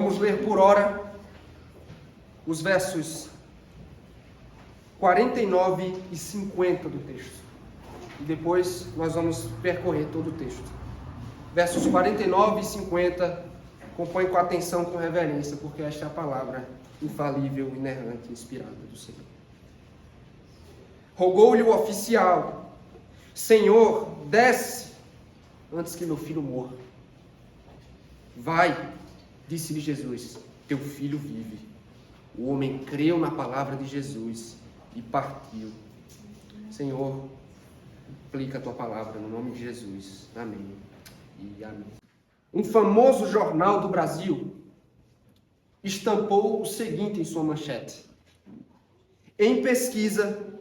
Vamos ler por hora os versos 49 e 50 do texto. E depois nós vamos percorrer todo o texto. Versos 49 e 50, acompanhe com atenção, com reverência, porque esta é a palavra infalível, inerrante e inspirada do Senhor. Rogou-lhe o oficial: Senhor, desce antes que meu filho morra. Vai, disse-lhe Jesus, teu filho vive. O homem creu na palavra de Jesus e partiu. Senhor, aplica a tua palavra no nome de Jesus. Amém e amém. Um famoso jornal do Brasil estampou o seguinte em sua manchete: em pesquisa,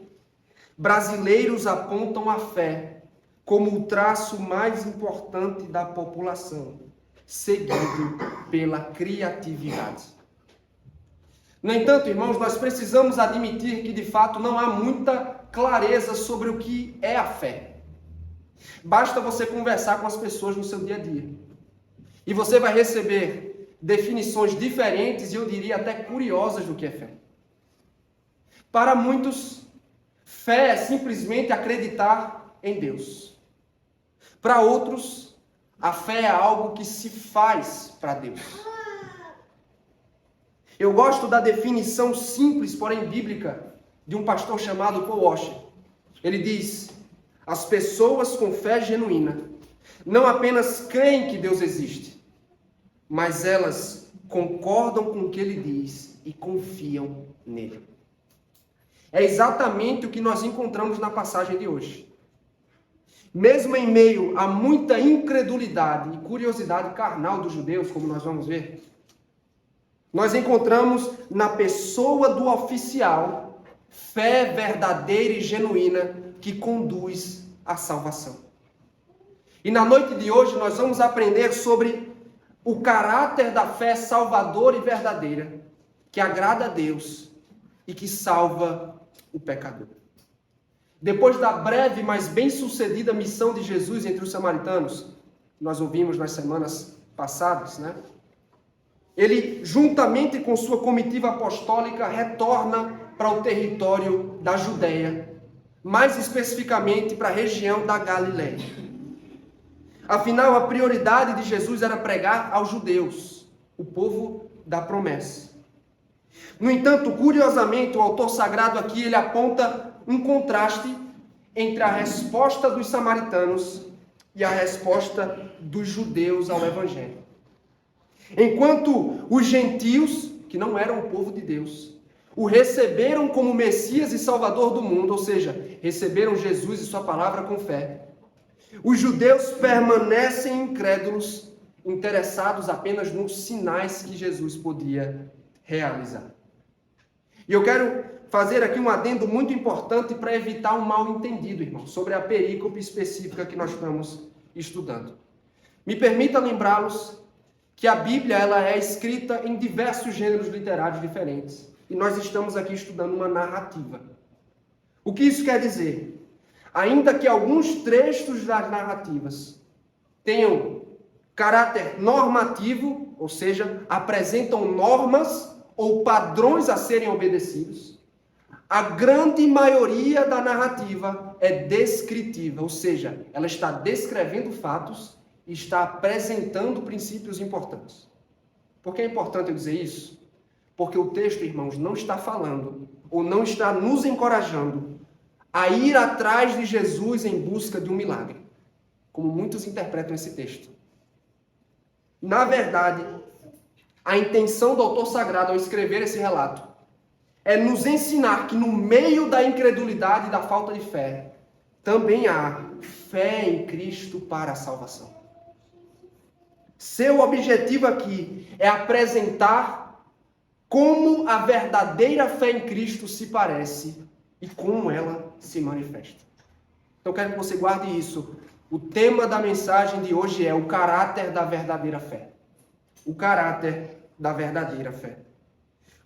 brasileiros apontam a fé como o traço mais importante da população, seguido pela criatividade. No entanto, irmãos, nós precisamos admitir que de fato não há muita clareza sobre o que é a fé. Basta você conversar com as pessoas no seu dia a dia e você vai receber definições diferentes e eu diria até curiosas do que é fé. Para muitos, fé é simplesmente acreditar em Deus. Para outros, a fé é algo que se faz para Deus. Eu gosto da definição simples, porém bíblica, de um pastor chamado Paul Washer. Ele diz: as pessoas com fé genuína não apenas creem que Deus existe, mas elas concordam com o que ele diz e confiam nele. É exatamente o que nós encontramos na passagem de hoje. Mesmo em meio a muita incredulidade e curiosidade carnal dos judeus, como nós vamos ver, nós encontramos na pessoa do oficial fé verdadeira e genuína que conduz à salvação. E na noite de hoje nós vamos aprender sobre o caráter da fé salvadora e verdadeira, que agrada a Deus e que salva o pecador. Depois da breve, mas bem-sucedida missão de Jesus entre os samaritanos, nós ouvimos nas semanas passadas, né? Ele, juntamente com sua comitiva apostólica, retorna para o território da Judéia, mais especificamente para a região da Galileia. Afinal, a prioridade de Jesus era pregar aos judeus, o povo da promessa. No entanto, curiosamente, o autor sagrado aqui ele aponta um contraste entre a resposta dos samaritanos e a resposta dos judeus ao Evangelho. Enquanto os gentios, que não eram o povo de Deus, o receberam como Messias e Salvador do mundo, ou seja, receberam Jesus e sua palavra com fé, os judeus permanecem incrédulos, interessados apenas nos sinais que Jesus podia realizar. E eu quero fazer aqui um adendo muito importante para evitar um mal-entendido, irmão, sobre a perícope específica que nós estamos estudando. Me permita lembrá-los que a Bíblia ela é escrita em diversos gêneros literários diferentes. E nós estamos aqui estudando uma narrativa. O que isso quer dizer? Ainda que alguns trechos das narrativas tenham caráter normativo, ou seja, apresentam normas ou padrões a serem obedecidos, a grande maioria da narrativa é descritiva, ou seja, ela está descrevendo fatos e está apresentando princípios importantes. Por que é importante eu dizer isso? Porque o texto, irmãos, não está falando ou não está nos encorajando a ir atrás de Jesus em busca de um milagre, como muitos interpretam esse texto. Na verdade, a intenção do autor sagrado ao escrever esse relato é nos ensinar que no meio da incredulidade e da falta de fé, também há fé em Cristo para a salvação. Seu objetivo aqui é apresentar como a verdadeira fé em Cristo se parece e como ela se manifesta. Então, quero que você guarde isso. O tema da mensagem de hoje é o caráter da verdadeira fé. O caráter da verdadeira fé.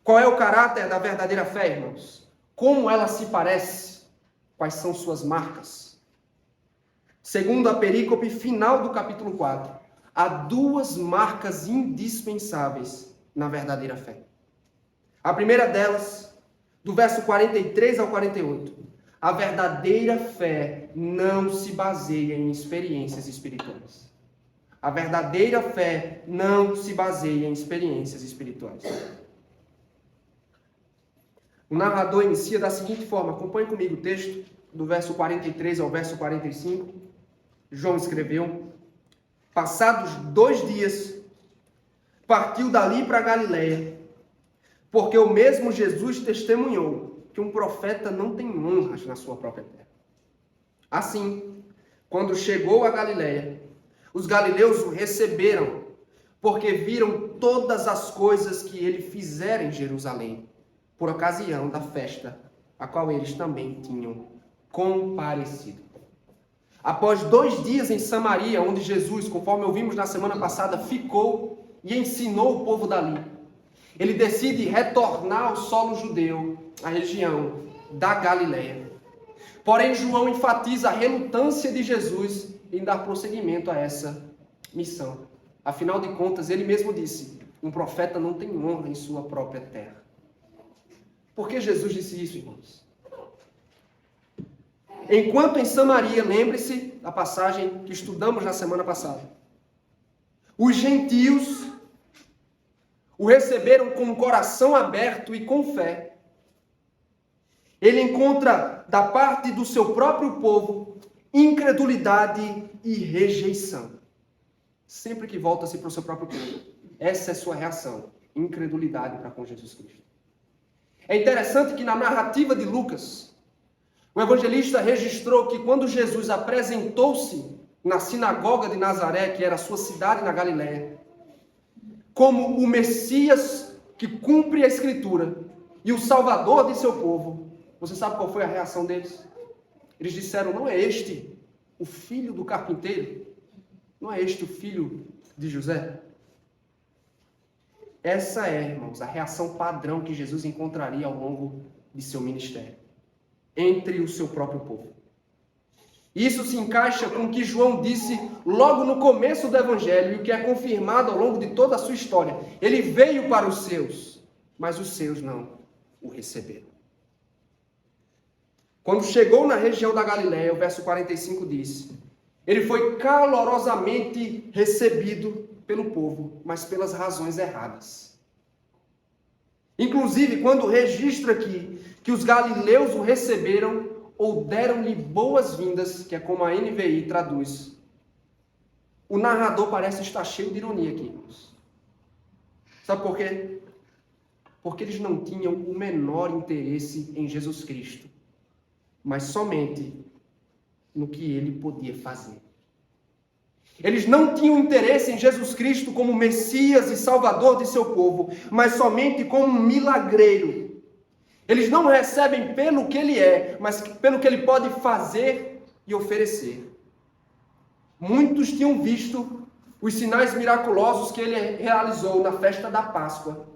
Qual é o caráter da verdadeira fé, irmãos? Como ela se parece? Quais são suas marcas? Segundo a perícope final do capítulo 4, há duas marcas indispensáveis na verdadeira fé. A primeira delas, do verso 43 ao 48. A verdadeira fé não se baseia em experiências espirituais. A verdadeira fé não se baseia em experiências espirituais. O narrador inicia da seguinte forma, acompanhe comigo o texto, do verso 43 ao verso 45. João escreveu: passados 2 dias, partiu dali para Galiléia, porque o mesmo Jesus testemunhou que um profeta não tem honras na sua própria terra. Assim, quando chegou a Galiléia, os galileus o receberam, porque viram todas as coisas que ele fizera em Jerusalém, por ocasião da festa, a qual eles também tinham comparecido. Após 2 dias em Samaria, onde Jesus, conforme ouvimos na semana passada, ficou e ensinou o povo dali, ele decide retornar ao solo judeu, à região da Galiléia. Porém, João enfatiza a relutância de Jesus em dar prosseguimento a essa missão. Afinal de contas, ele mesmo disse: um profeta não tem honra em sua própria terra. Por que Jesus disse isso, irmãos? Enquanto em Samaria, lembre-se da passagem que estudamos na semana passada, os gentios o receberam com o coração aberto e com fé. Ele encontra da parte do seu próprio povo incredulidade e rejeição. Sempre que volta-se para o seu próprio povo, essa é a sua reação, incredulidade para com Jesus Cristo. É interessante que na narrativa de Lucas, o evangelista registrou que quando Jesus apresentou-se na sinagoga de Nazaré, que era a sua cidade na Galiléia, como o Messias que cumpre a Escritura e o Salvador de seu povo, você sabe qual foi a reação deles? Eles disseram: não é este o filho do carpinteiro? Não é este o filho de José? Essa é, irmãos, a reação padrão que Jesus encontraria ao longo de seu ministério, entre o seu próprio povo. Isso se encaixa com o que João disse logo no começo do Evangelho, e o que é confirmado ao longo de toda a sua história. Ele veio para os seus, mas os seus não o receberam. Quando chegou na região da Galiléia, o verso 45 diz: ele foi calorosamente recebido pelo povo, mas pelas razões erradas. Inclusive, quando registra aqui que os galileus o receberam ou deram-lhe boas-vindas, que é como a NVI traduz, o narrador parece estar cheio de ironia aqui, irmãos. Sabe por quê? Porque eles não tinham o menor interesse em Jesus Cristo, mas somente no que ele podia fazer. Eles não tinham interesse em Jesus Cristo como Messias e Salvador de seu povo, mas somente como um milagreiro. Eles não recebem pelo que ele é, mas pelo que ele pode fazer e oferecer. Muitos tinham visto os sinais miraculosos que ele realizou na festa da Páscoa.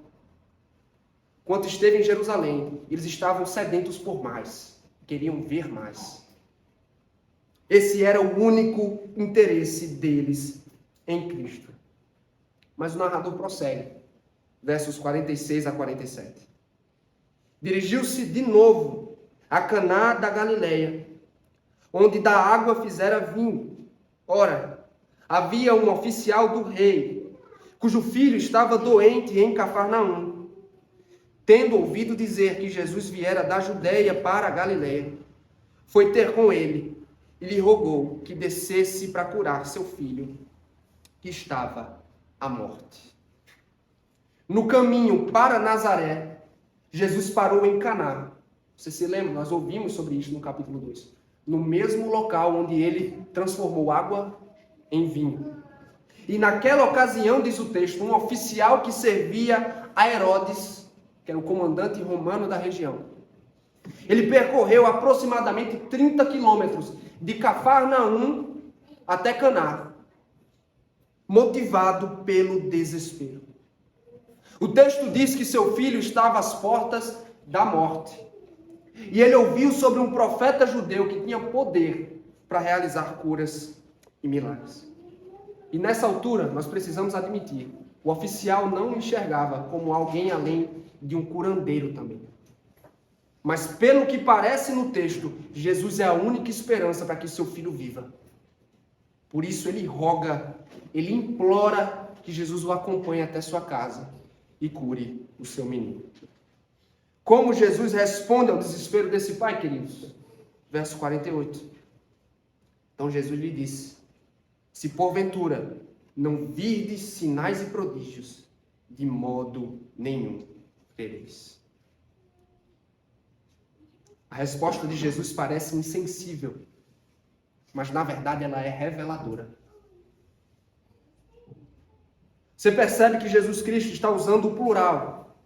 Quando esteve em Jerusalém, eles estavam sedentos por mais, queriam ver mais. Esse era o único interesse deles em Cristo. Mas o narrador prossegue, versos 46 a 47. Dirigiu-se de novo a Caná da Galiléia, onde da água fizera vinho. Ora, havia um oficial do rei, cujo filho estava doente em Cafarnaum. Tendo ouvido dizer que Jesus viera da Judéia para a Galiléia, foi ter com ele e lhe rogou que descesse para curar seu filho, que estava à morte. No caminho para Nazaré, Jesus parou em Caná. Você se lembra? Nós ouvimos sobre isso no capítulo 2. No mesmo local onde ele transformou água em vinho. E naquela ocasião, diz o texto, um oficial que servia a Herodes, que era o comandante romano da região, ele percorreu aproximadamente 30 quilômetros de Cafarnaum até Caná, motivado pelo desespero. O texto diz que seu filho estava às portas da morte. E ele ouviu sobre um profeta judeu que tinha poder para realizar curas e milagres. E nessa altura, nós precisamos admitir O oficial não o enxergava como alguém além de um curandeiro também. Mas pelo que parece no texto, Jesus é a única esperança para que seu filho viva. Por isso ele roga, ele implora que Jesus o acompanhe até sua casa e cure o seu menino. Como Jesus responde ao desespero desse pai, queridos? Verso 48. Então Jesus lhe disse: se porventura não virdes sinais e prodígios, de modo nenhum crereis. A resposta de Jesus parece insensível, mas na verdade ela é reveladora. Você percebe que Jesus Cristo está usando o plural.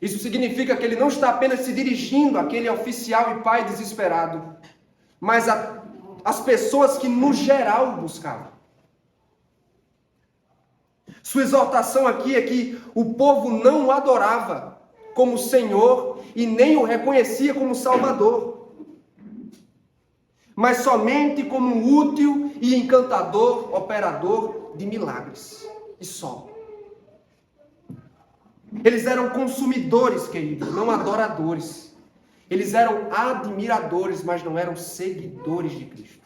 Isso significa que ele não está apenas se dirigindo àquele oficial e pai desesperado, mas às pessoas que no geral o buscavam. Sua exortação aqui é que o povo não o adorava como Senhor e nem o reconhecia como Salvador, mas somente como um útil e encantador operador de milagres. E só. Eles eram consumidores, queridos, não adoradores. Eles eram admiradores, mas não eram seguidores de Cristo.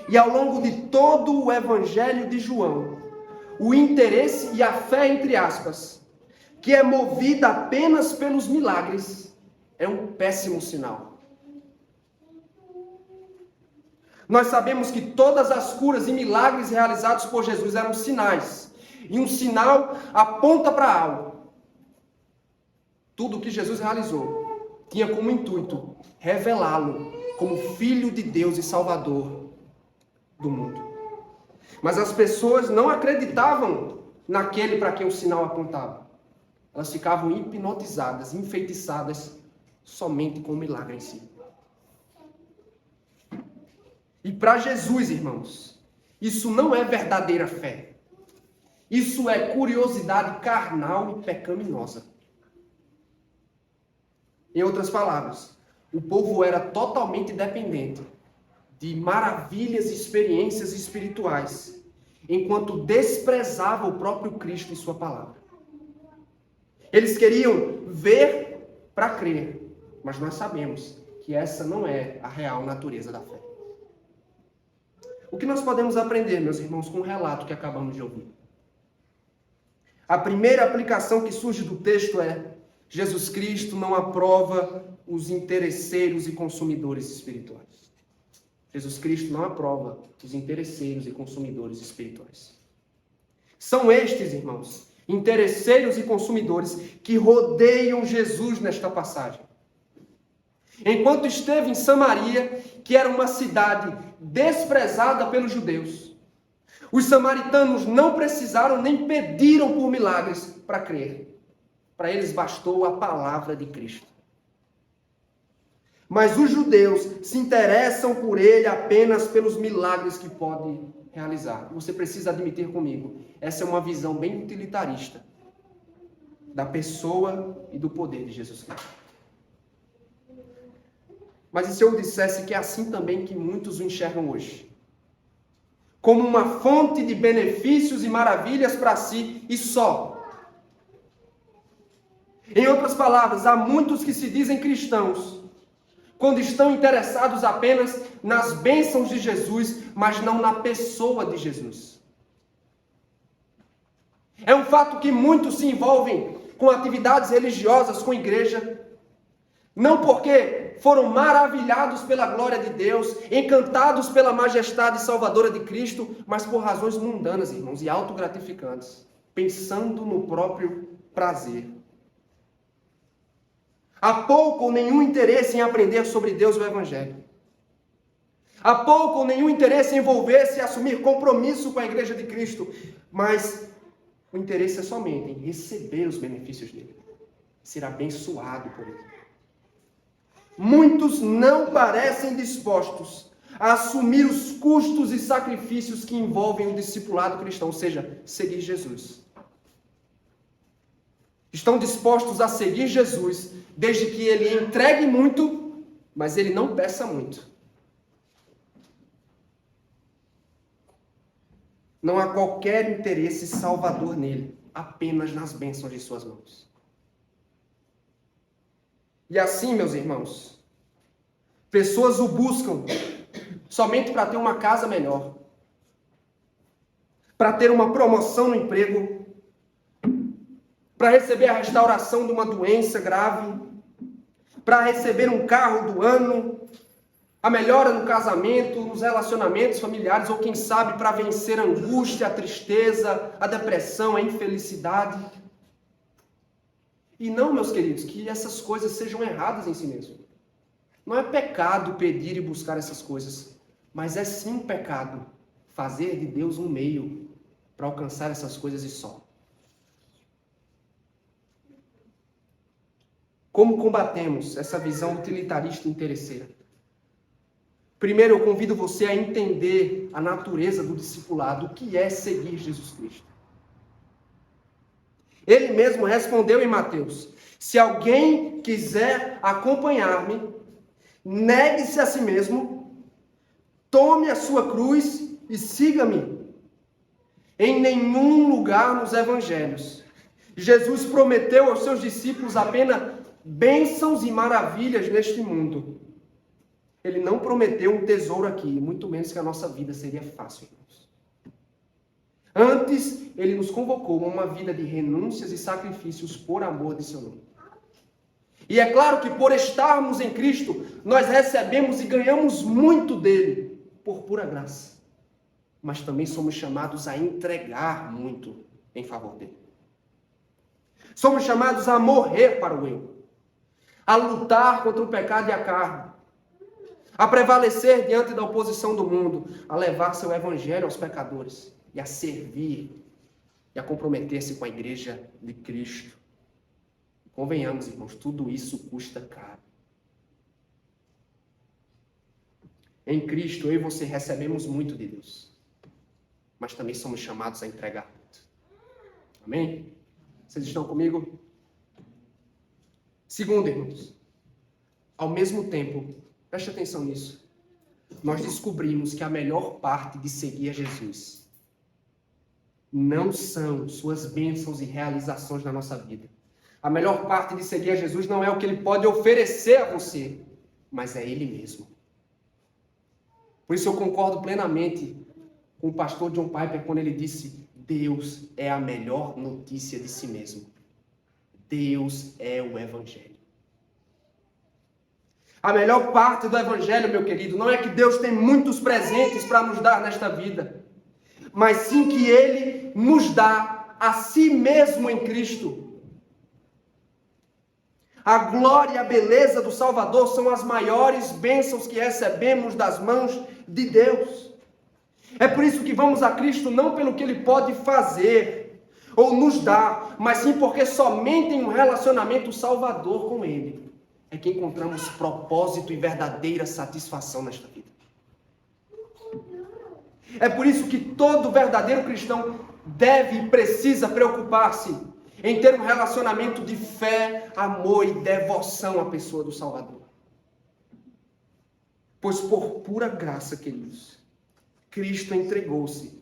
E ao longo de todo o Evangelho de João, o interesse e a fé, entre aspas, que é movida apenas pelos milagres, é um péssimo sinal. Nós sabemos que todas as curas e milagres realizados por Jesus eram sinais. E um sinal aponta para algo. Tudo o que Jesus realizou tinha como intuito revelá-lo como Filho de Deus e Salvador do mundo. Mas as pessoas não acreditavam naquele para quem o sinal apontava. Elas ficavam hipnotizadas, enfeitiçadas somente com o milagre em si. E para Jesus, irmãos, isso não é verdadeira fé. Isso é curiosidade carnal e pecaminosa. Em outras palavras, o povo era totalmente dependente de maravilhas e experiências espirituais, enquanto desprezava o próprio Cristo e sua palavra. Eles queriam ver para crer, mas nós sabemos que essa não é a real natureza da fé. O que nós podemos aprender, meus irmãos, com o relato que acabamos de ouvir? A primeira aplicação que surge do texto é: Jesus Cristo não aprova os interesseiros e consumidores espirituais. Jesus Cristo não aprova os interesseiros e consumidores espirituais. São estes, irmãos, interesseiros e consumidores, que rodeiam Jesus nesta passagem. Enquanto esteve em Samaria, que era uma cidade desprezada pelos judeus, os samaritanos não precisaram nem pediram por milagres para crer. Para eles bastou a palavra de Cristo. Mas os judeus se interessam por ele apenas pelos milagres que pode realizar. Você precisa admitir comigo, essa é uma visão bem utilitarista da pessoa e do poder de Jesus Cristo. Mas e se eu dissesse que é assim também que muitos o enxergam hoje? Como uma fonte de benefícios e maravilhas para si e só. Em outras palavras, há muitos que se dizem cristãos, quando estão interessados apenas nas bênçãos de Jesus, mas não na pessoa de Jesus. É um fato que muitos se envolvem com atividades religiosas, com igreja, não porque foram maravilhados pela glória de Deus, encantados pela majestade salvadora de Cristo, mas por razões mundanas, irmãos, e autogratificantes, pensando no próprio prazer. Há pouco ou nenhum interesse em aprender sobre Deus e o Evangelho. Há pouco ou nenhum interesse em envolver-se e assumir compromisso com a Igreja de Cristo, mas o interesse é somente em receber os benefícios dele, ser abençoado por ele. Muitos não parecem dispostos a assumir os custos e sacrifícios que envolvem o discipulado cristão, ou seja, seguir Jesus. Estão dispostos a seguir Jesus, desde que ele entregue muito, mas ele não peça muito. Não há qualquer interesse salvador nele, apenas nas bênçãos de suas mãos. E assim, meus irmãos, pessoas o buscam somente para ter uma casa melhor, para ter uma promoção no emprego, para receber a restauração de uma doença grave, para receber um carro do ano, a melhora no casamento, nos relacionamentos familiares, ou quem sabe para vencer a angústia, a tristeza, a depressão, a infelicidade. E não, meus queridos, que essas coisas sejam erradas em si mesmo. Não é pecado pedir e buscar essas coisas, mas é sim um pecado fazer de Deus um meio para alcançar essas coisas e só. Como combatemos essa visão utilitarista e interesseira? Primeiro, eu convido você a entender a natureza do discipulado, o que é seguir Jesus Cristo. Ele mesmo respondeu em Mateus: se alguém quiser acompanhar-me, negue-se a si mesmo, tome a sua cruz e siga-me. Em nenhum lugar nos evangelhos, Jesus prometeu aos seus discípulos apenas bênçãos e maravilhas neste mundo. Ele não prometeu um tesouro aqui, muito menos que a nossa vida seria fácil, irmãos. Antes, ele nos convocou a uma vida de renúncias e sacrifícios por amor de seu nome. E é claro que por estarmos em Cristo, nós recebemos e ganhamos muito dele, por pura graça. Mas também somos chamados a entregar muito em favor dele. Somos chamados a morrer para o eu, a lutar contra o pecado e a carne, a prevalecer diante da oposição do mundo, a levar seu evangelho aos pecadores e a servir e a comprometer-se com a igreja de Cristo. Convenhamos, irmãos, tudo isso custa caro. Em Cristo, eu e você recebemos muito de Deus, mas também somos chamados a entregar muito. Amém? Vocês estão comigo? Segundo, irmãos, ao mesmo tempo, preste atenção nisso, nós descobrimos que a melhor parte de seguir a Jesus não são suas bênçãos e realizações na nossa vida. A melhor parte de seguir a Jesus não é o que ele pode oferecer a você, mas é ele mesmo. Por isso eu concordo plenamente com o pastor John Piper quando ele disse: Deus é a melhor notícia de si mesmo. Deus é o Evangelho. A melhor parte do Evangelho, meu querido, não é que Deus tem muitos presentes para nos dar nesta vida, mas sim que Ele nos dá a si mesmo em Cristo. A glória e a beleza do Salvador são as maiores bênçãos que recebemos das mãos de Deus. É por isso que vamos a Cristo não pelo que Ele pode fazer ou nos dar, mas sim porque somente em um relacionamento salvador com Ele é que encontramos propósito e verdadeira satisfação nesta vida. É por isso que todo verdadeiro cristão deve e precisa preocupar-se em ter um relacionamento de fé, amor e devoção à pessoa do Salvador. Pois por pura graça, queridos, Cristo entregou-se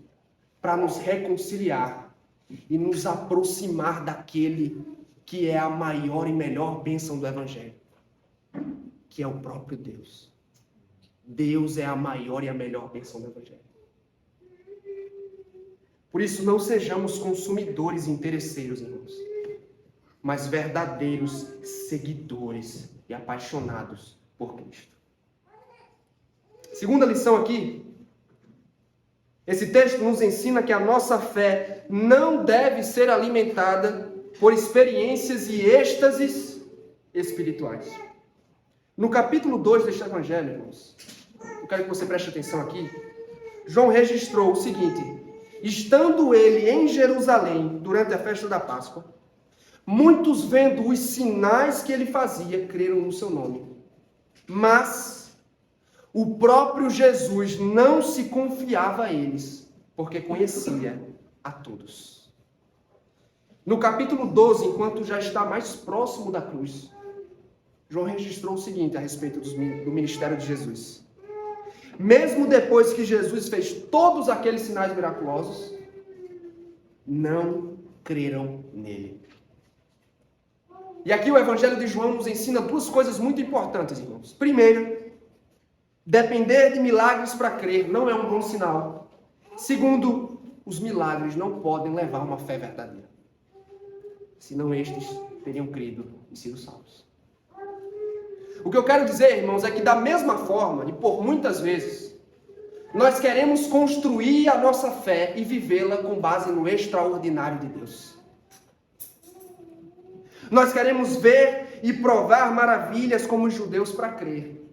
para nos reconciliar e nos aproximar daquele que é a maior e melhor bênção do Evangelho, que é o próprio Deus. Deus é a maior e a melhor bênção do Evangelho. Por isso, não sejamos consumidores interesseiros, irmãos, mas verdadeiros seguidores e apaixonados por Cristo. Segunda lição aqui, esse texto nos ensina que a nossa fé não deve ser alimentada por experiências e êxtases espirituais. No capítulo 2 deste Evangelho, irmãos, eu quero que você preste atenção aqui, João registrou o seguinte: estando ele em Jerusalém durante a festa da Páscoa, muitos vendo os sinais que ele fazia, creram no seu nome. Mas o próprio Jesus não se confiava a eles, porque conhecia a todos. No capítulo 12, enquanto já está mais próximo da cruz, João registrou o seguinte a respeito do ministério de Jesus. Mesmo depois que Jesus fez todos aqueles sinais miraculosos, não creram nele. E aqui o Evangelho de João nos ensina duas coisas muito importantes, irmãos. Primeiro, depender de milagres para crer não é um bom sinal. Segundo, os milagres não podem levar a uma fé verdadeira. Senão estes teriam crido e sido salvos. O que eu quero dizer, irmãos, é que da mesma forma, e por muitas vezes, nós queremos construir a nossa fé e vivê-la com base no extraordinário de Deus. Nós queremos ver e provar maravilhas como os judeus para crer.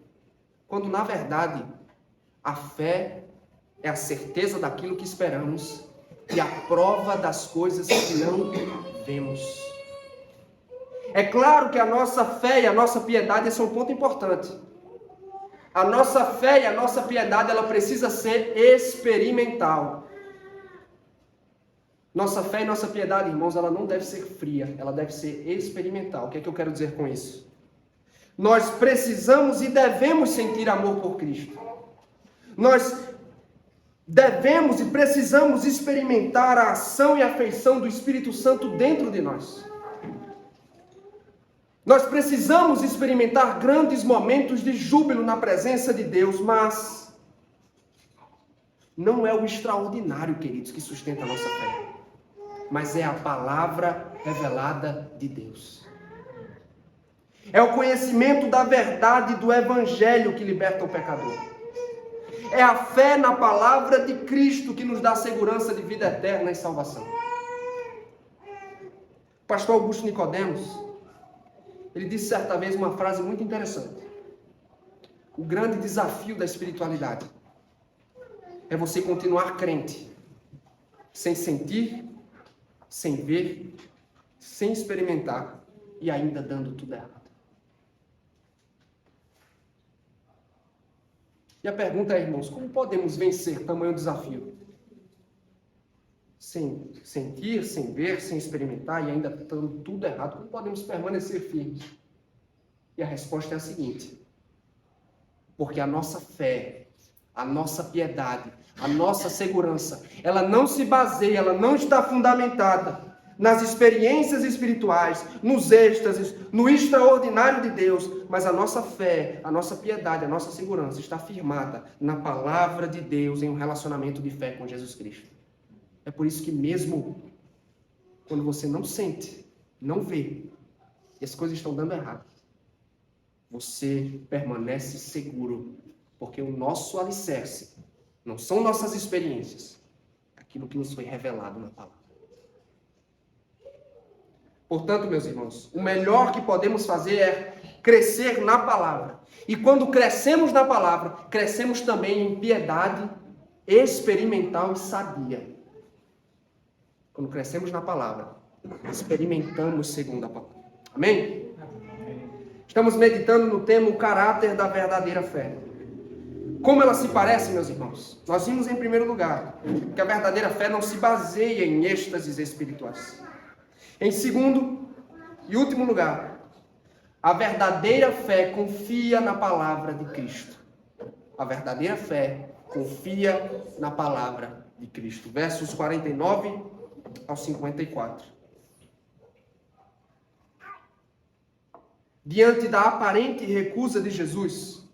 Quando, na verdade, a fé é a certeza daquilo que esperamos e a prova das coisas que não vemos. É claro que a nossa fé e a nossa piedade, esse é um ponto importante. A nossa fé e a nossa piedade, ela precisa ser experimental. Nossa fé e nossa piedade, irmãos, ela não deve ser fria, ela deve ser experimental. O que é que eu quero dizer com isso? Nós precisamos e devemos sentir amor por Cristo. Nós devemos e precisamos experimentar a ação e a afeição do Espírito Santo dentro de nós. Nós precisamos experimentar grandes momentos de júbilo na presença de Deus, mas não é o extraordinário, queridos, que sustenta a nossa fé, mas é a palavra revelada de Deus. É o conhecimento da verdade do Evangelho que liberta o pecador. É a fé na palavra de Cristo que nos dá segurança de vida eterna e salvação. O pastor Augusto Nicodemos, ele disse certa vez uma frase muito interessante. O grande desafio da espiritualidade é você continuar crente, sem sentir, sem ver, sem experimentar e ainda dando tudo errado. E a pergunta é, irmãos, como podemos vencer tamanho desafio? Sem sentir, sem ver, sem experimentar e ainda dando tudo errado, como podemos permanecer firmes? E a resposta é a seguinte: porque a nossa fé, a nossa piedade, a nossa segurança, ela não se baseia, ela não está fundamentada nas experiências espirituais, nos êxtases, no extraordinário de Deus, mas a nossa fé, a nossa piedade, a nossa segurança está firmada na palavra de Deus, em um relacionamento de fé com Jesus Cristo. É por isso que mesmo quando você não sente, não vê, e as coisas estão dando errado, você permanece seguro, porque o nosso alicerce não são nossas experiências, aquilo que nos foi revelado na palavra. Portanto, meus irmãos, o melhor que podemos fazer é crescer na palavra. E quando crescemos na palavra, crescemos também em piedade experimental e sadia. Quando crescemos na palavra, experimentamos segundo a palavra. Amém? Estamos meditando no tema o caráter da verdadeira fé. Como ela se parece, meus irmãos? Nós vimos em primeiro lugar que a verdadeira fé não se baseia em êxtases espirituais. Em segundo e último lugar, a verdadeira fé confia na palavra de Cristo. A verdadeira fé confia na palavra de Cristo. Versos 49 ao 54. Diante da aparente recusa de Jesus,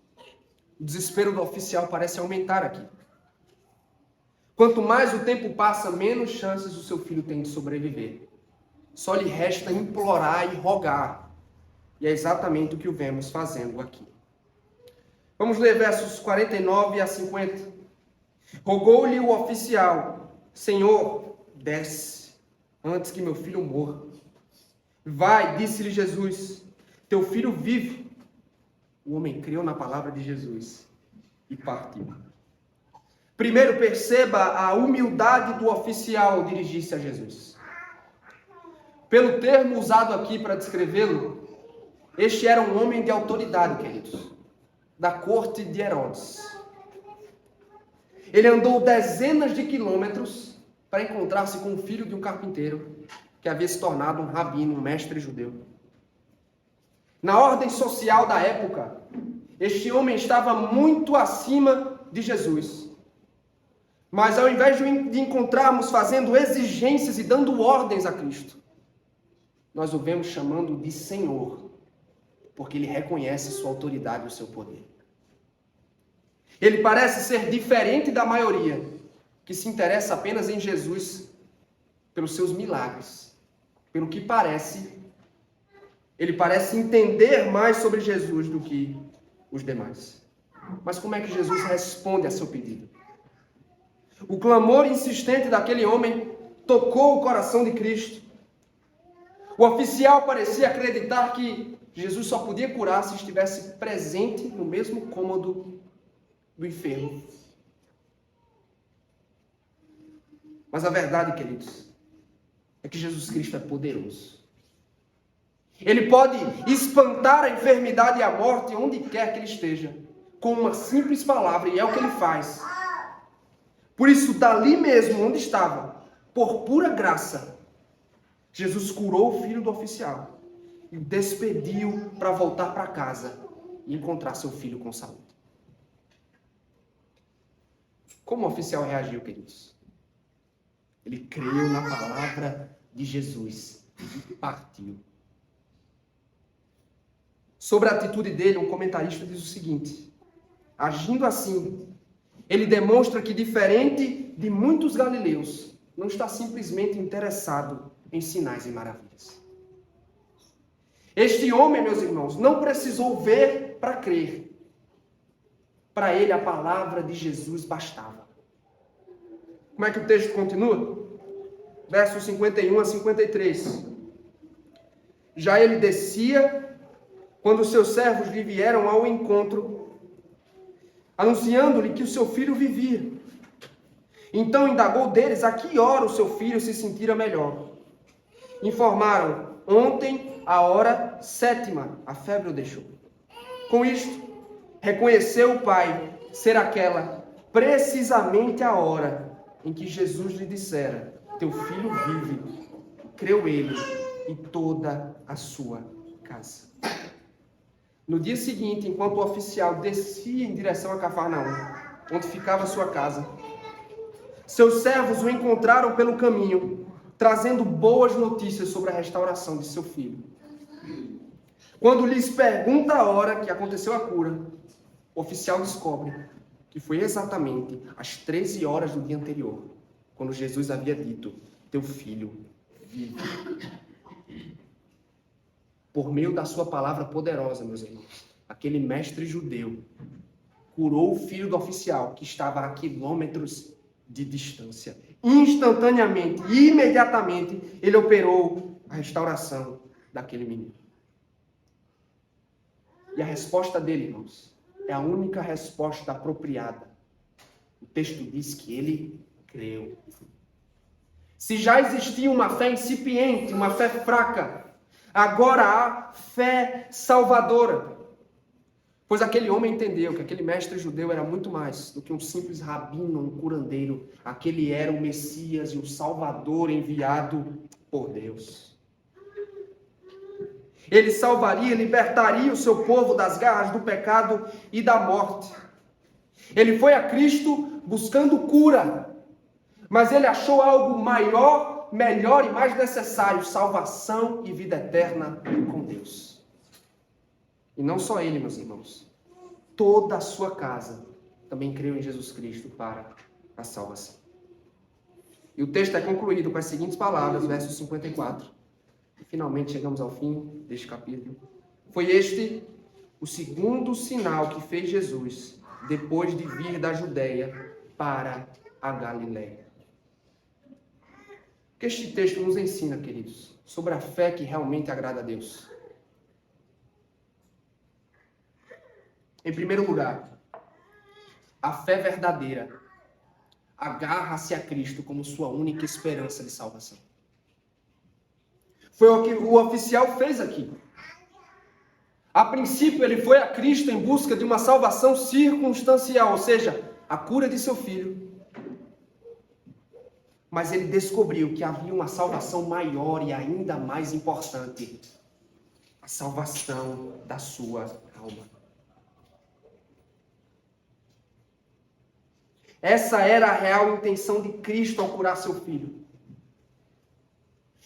o desespero do oficial parece aumentar aqui. Quanto mais o tempo passa, menos chances o seu filho tem de sobreviver. Só lhe resta implorar e rogar. E é exatamente o que o vemos fazendo aqui. Vamos ler versos 49 a 50. Rogou-lhe o oficial: Senhor, desce, antes que meu filho morra. Vai, disse-lhe Jesus, teu filho vive. O homem creu na palavra de Jesus e partiu. Primeiro, perceba a humildade do oficial ao dirigir-se a Jesus. Pelo termo usado aqui para descrevê-lo, este era um homem de autoridade, queridos, da corte de Herodes. Ele andou dezenas de quilômetros para encontrar-se com o filho de um carpinteiro que havia se tornado um rabino, um mestre judeu. Na ordem social da época, este homem estava muito acima de Jesus. Mas ao invés de encontrarmos fazendo exigências e dando ordens a Cristo, nós o vemos chamando de Senhor, porque ele reconhece sua autoridade e o seu poder. Ele parece ser diferente da maioria, que se interessa apenas em Jesus pelos seus milagres. Pelo que parece, ele parece entender mais sobre Jesus do que os demais. Mas como é que Jesus responde a seu pedido? O clamor insistente daquele homem tocou o coração de Cristo. O oficial parecia acreditar que Jesus só podia curar se estivesse presente no mesmo cômodo do enfermo. Mas a verdade, queridos, é que Jesus Cristo é poderoso. Ele pode espantar a enfermidade e a morte onde quer que ele esteja, com uma simples palavra, e é o que ele faz. Por isso, dali mesmo onde estava, por pura graça, Jesus curou o filho do oficial e o despediu para voltar para casa e encontrar seu filho com saúde. Como o oficial reagiu, queridos? Ele creu na palavra de Jesus e partiu. Sobre a atitude dele, um comentarista diz o seguinte: agindo assim, ele demonstra que, diferente de muitos galileus, não está simplesmente interessado em sinais e maravilhas. Este homem, meus irmãos, não precisou ver para crer. Para ele, a palavra de Jesus bastava. Como é que o texto continua? Versos 51 a 53. Já ele descia, quando seus servos lhe vieram ao encontro, anunciando-lhe que o seu filho vivia. Então indagou deles a que hora o seu filho se sentira melhor. Informaram: ontem, à hora 7ª, a febre o deixou. Com isto, reconheceu o pai ser aquela precisamente a hora em que Jesus lhe dissera: teu filho vive. Creu ele e toda a sua casa. No dia seguinte, enquanto o oficial descia em direção a Cafarnaum, onde ficava sua casa, seus servos o encontraram pelo caminho, trazendo boas notícias sobre a restauração de seu filho. Quando lhes pergunta a hora que aconteceu a cura, o oficial descobre que foi exatamente às 13 horas do dia anterior, quando Jesus havia dito: teu filho vive. Por meio da sua palavra poderosa, meus irmãos, aquele mestre judeu curou o filho do oficial que estava a quilômetros de distância. Instantaneamente, imediatamente, ele operou a restauração daquele menino. E a resposta dele, irmãos, é a única resposta apropriada. O texto diz que ele creu. Se já existia uma fé incipiente, uma fé fraca, agora há fé salvadora. Pois aquele homem entendeu que aquele mestre judeu era muito mais do que um simples rabino, um curandeiro. Aquele era o Messias e o Salvador enviado por Deus. Ele salvaria, libertaria o seu povo das garras do pecado e da morte. Ele foi a Cristo buscando cura, mas ele achou algo maior, melhor e mais necessário: salvação e vida eterna com Deus. E não só ele, meus irmãos, toda a sua casa também creu em Jesus Cristo para a salvação. E o texto é concluído com as seguintes palavras, versos 54. E finalmente chegamos ao fim deste capítulo. Foi este o segundo sinal que fez Jesus depois de vir da Judeia para a Galileia. O que este texto nos ensina, queridos, sobre a fé que realmente agrada a Deus? Em primeiro lugar, a fé verdadeira agarra-se a Cristo como sua única esperança de salvação. Foi o que o oficial fez aqui. A princípio, ele foi a Cristo em busca de uma salvação circunstancial, ou seja, a cura de seu filho. Mas ele descobriu que havia uma salvação maior e ainda mais importante: a salvação da sua alma. Essa era a real intenção de Cristo ao curar seu filho.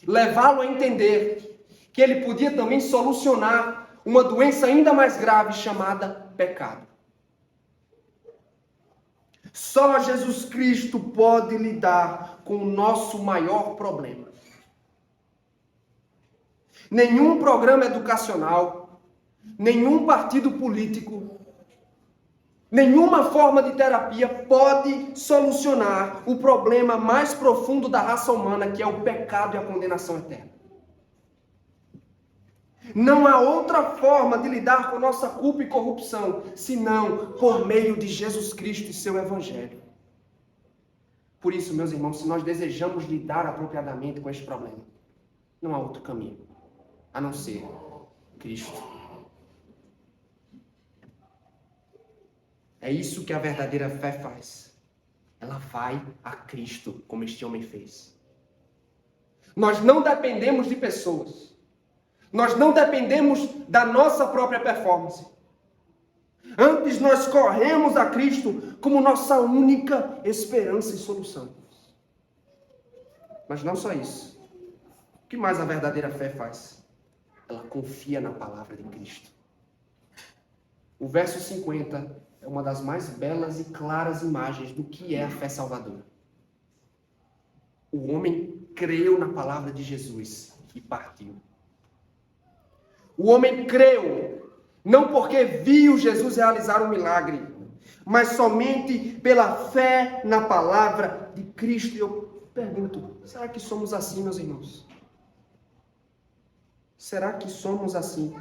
Levá-lo a entender que ele podia também solucionar uma doença ainda mais grave chamada pecado. Só Jesus Cristo pode lidar com o nosso maior problema. Nenhum programa educacional, nenhum partido político, nenhuma forma de terapia pode solucionar o problema mais profundo da raça humana, que é o pecado e a condenação eterna. Não há outra forma de lidar com nossa culpa e corrupção, senão por meio de Jesus Cristo e seu Evangelho. Por isso, meus irmãos, se nós desejamos lidar apropriadamente com este problema, não há outro caminho, a não ser Cristo. É isso que a verdadeira fé faz. Ela vai a Cristo, como este homem fez. Nós não dependemos de pessoas. Nós não dependemos da nossa própria performance. Antes, nós corremos a Cristo como nossa única esperança e solução. Mas não só isso. O que mais a verdadeira fé faz? Ela confia na palavra de Cristo. O verso 50 é uma das mais belas e claras imagens do que é a fé salvadora. O homem creu na palavra de Jesus e partiu. O homem creu, não porque viu Jesus realizar um milagre, mas somente pela fé na palavra de Cristo. E eu pergunto, será que somos assim, meus irmãos? Será que somos assim?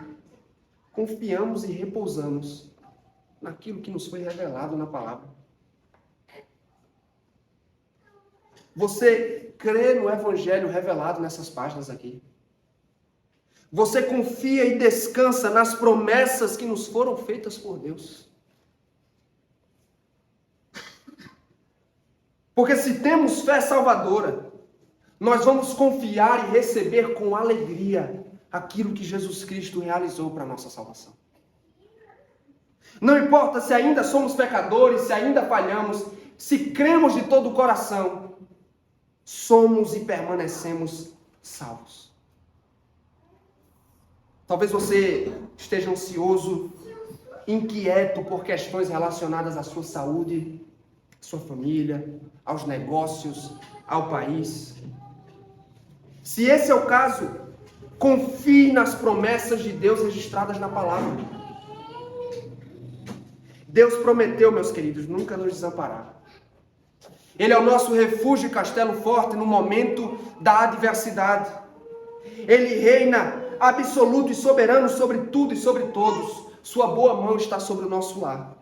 Confiamos e repousamos naquilo que nos foi revelado na palavra. Você crê no Evangelho revelado nessas páginas aqui? Você confia e descansa nas promessas que nos foram feitas por Deus? Porque se temos fé salvadora, nós vamos confiar e receber com alegria aquilo que Jesus Cristo realizou para a nossa salvação. Não importa se ainda somos pecadores, se ainda falhamos, se cremos de todo o coração, somos e permanecemos salvos. Talvez você esteja ansioso, inquieto por questões relacionadas à sua saúde, à sua família, aos negócios, ao país. Se esse é o caso, confie nas promessas de Deus registradas na palavra. Deus prometeu, meus queridos, nunca nos desamparar. Ele é o nosso refúgio e castelo forte no momento da adversidade. Ele reina absoluto e soberano sobre tudo e sobre todos. Sua boa mão está sobre o nosso lar.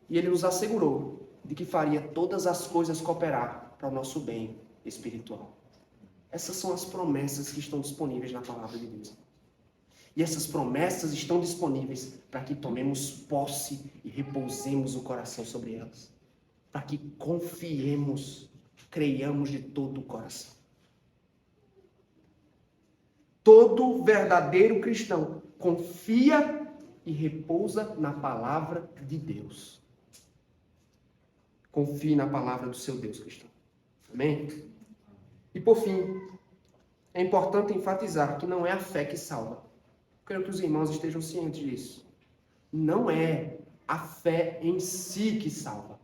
E Ele nos assegurou de que faria todas as coisas cooperar para o nosso bem espiritual. Essas são as promessas que estão disponíveis na palavra de Deus. E essas promessas estão disponíveis para que tomemos posse e repousemos o coração sobre elas. Para que confiemos, creiamos de todo o coração. Todo verdadeiro cristão confia e repousa na palavra de Deus. Confie na palavra do seu Deus, cristão. Amém? E por fim, é importante enfatizar que não é a fé que salva. Quero que os irmãos estejam cientes disso. Não é a fé em si que salva.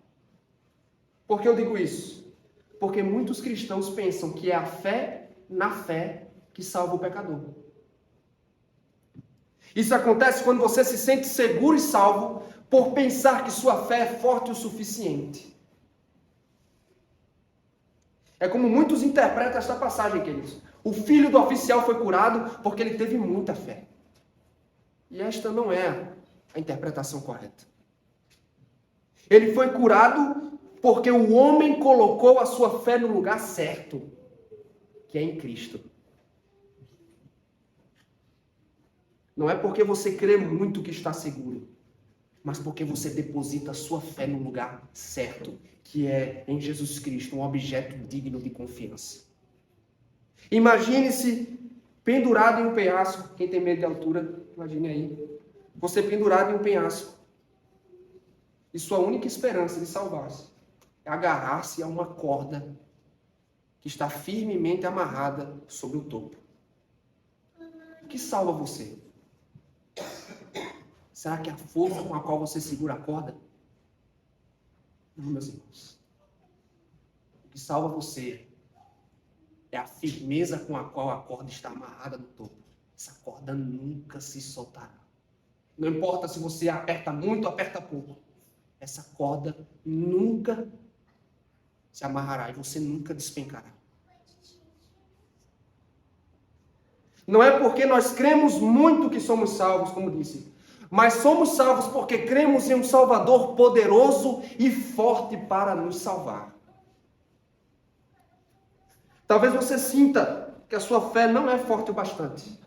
Por que eu digo isso? Porque muitos cristãos pensam que é a fé na fé que salva o pecador. Isso acontece quando você se sente seguro e salvo por pensar que sua fé é forte o suficiente. É como muitos interpretam esta passagem, queridos. O filho do oficial foi curado porque ele teve muita fé. E esta não é a interpretação correta. Ele foi curado porque o homem colocou a sua fé no lugar certo, que é em Cristo. Não é porque você crê muito que está seguro, mas porque você deposita a sua fé no lugar certo, que é em Jesus Cristo, um objeto digno de confiança. Imagine-se pendurado em um penhasco. Quem tem medo de altura, imagine aí. Você pendurado em um penhasco. E sua única esperança de salvar-se é agarrar-se a uma corda que está firmemente amarrada sobre o topo. O que salva você? Será que é a força com a qual você segura a corda? Não, meus irmãos. O que salva você é a firmeza com a qual a corda está amarrada no topo. Essa corda nunca se soltará. Não importa se você aperta muito ou aperta pouco. Essa corda nunca se amarrará e você nunca despencará. Não é porque nós cremos muito que somos salvos, como disse, mas somos salvos porque cremos em um Salvador poderoso e forte para nos salvar. Talvez você sinta que a sua fé não é forte o bastante.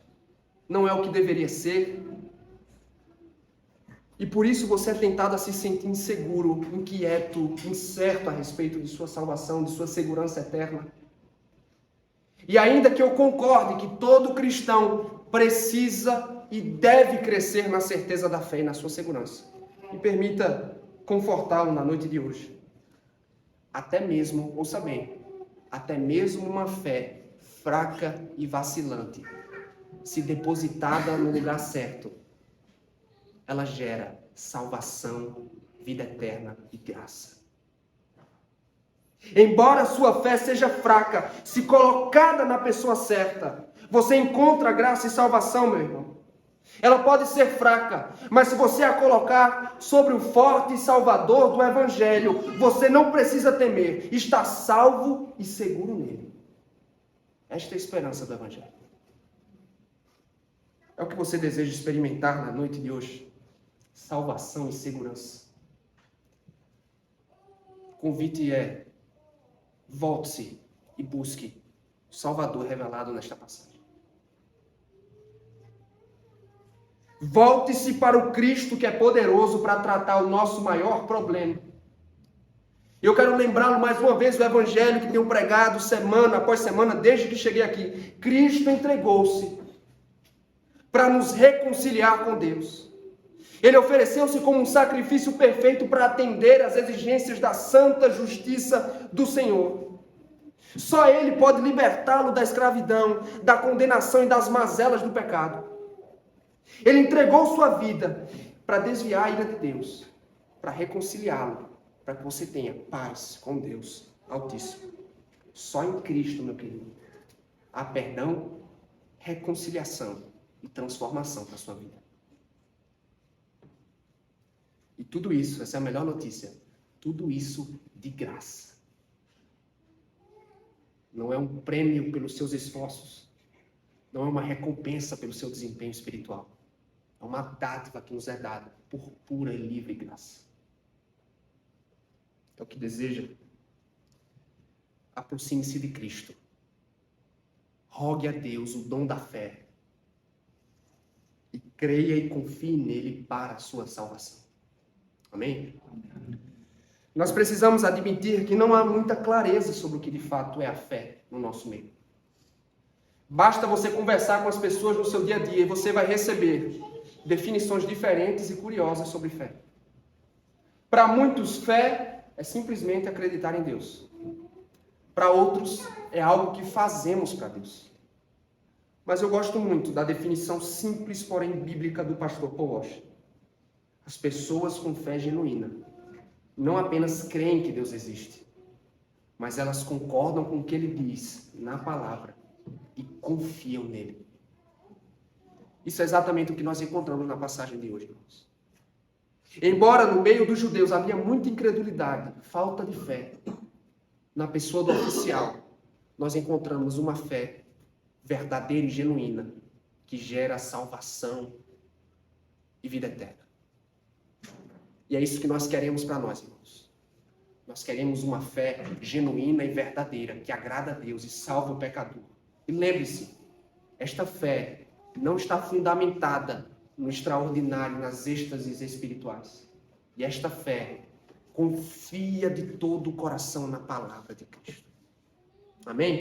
Não é o que deveria ser. E por isso você é tentado a se sentir inseguro, inquieto, incerto a respeito de sua salvação, de sua segurança eterna. E ainda que eu concorde que todo cristão precisa e deve crescer na certeza da fé e na sua segurança, me permita confortá-lo na noite de hoje. Até mesmo, ouça bem, até mesmo uma fé fraca e vacilante, se depositada no lugar certo, ela gera salvação, vida eterna e graça. Embora sua fé seja fraca, se colocada na pessoa certa, você encontra graça e salvação, meu irmão. Ela pode ser fraca, mas se você a colocar sobre o forte Salvador do Evangelho, você não precisa temer, está salvo e seguro nele. Esta é a esperança do Evangelho. É o que você deseja experimentar na noite de hoje. Salvação e segurança. O convite é: volte-se e busque o Salvador revelado nesta passagem. Volte-se para o Cristo que é poderoso para tratar o nosso maior problema. Eu quero lembrá-lo mais uma vez do Evangelho que tenho pregado semana após semana desde que cheguei aqui. Cristo entregou-se para nos reconciliar com Deus. Ele ofereceu-se como um sacrifício perfeito para atender às exigências da santa justiça do Senhor. Só Ele pode libertá-lo da escravidão, da condenação e das mazelas do pecado. Ele entregou sua vida para desviar a ira de Deus, para reconciliá-lo, para que você tenha paz com Deus Altíssimo. Só em Cristo, meu querido, há perdão, reconciliação e transformação para a sua vida. E tudo isso, essa é a melhor notícia, tudo isso de graça. Não é um prêmio pelos seus esforços, não é uma recompensa pelo seu desempenho espiritual. É uma dádiva que nos é dada por pura e livre graça. É o que deseja. Aproxime-se de Cristo. Rogue a Deus o dom da fé. E creia e confie nele para a sua salvação. Amém? Nós precisamos admitir que não há muita clareza sobre o que de fato é a fé no nosso meio. Basta você conversar com as pessoas no seu dia a dia e você vai receber definições diferentes e curiosas sobre fé. Para muitos, fé é simplesmente acreditar em Deus. Para outros, é algo que fazemos para Deus. Mas eu gosto muito da definição simples, porém bíblica do pastor Paul Washer. As pessoas com fé genuína não apenas creem que Deus existe, mas elas concordam com o que ele diz na palavra e confiam nele. Isso é exatamente o que nós encontramos na passagem de hoje, irmãos. Embora no meio dos judeus havia muita incredulidade, falta de fé, na pessoa do oficial, nós encontramos uma fé verdadeira e genuína que gera salvação e vida eterna. E é isso que nós queremos para nós, irmãos. Nós queremos uma fé genuína e verdadeira que agrada a Deus e salva o pecador. E lembre-se, esta fé não está fundamentada no extraordinário, nas êxtases espirituais. E esta fé confia de todo o coração na palavra de Cristo. Amém?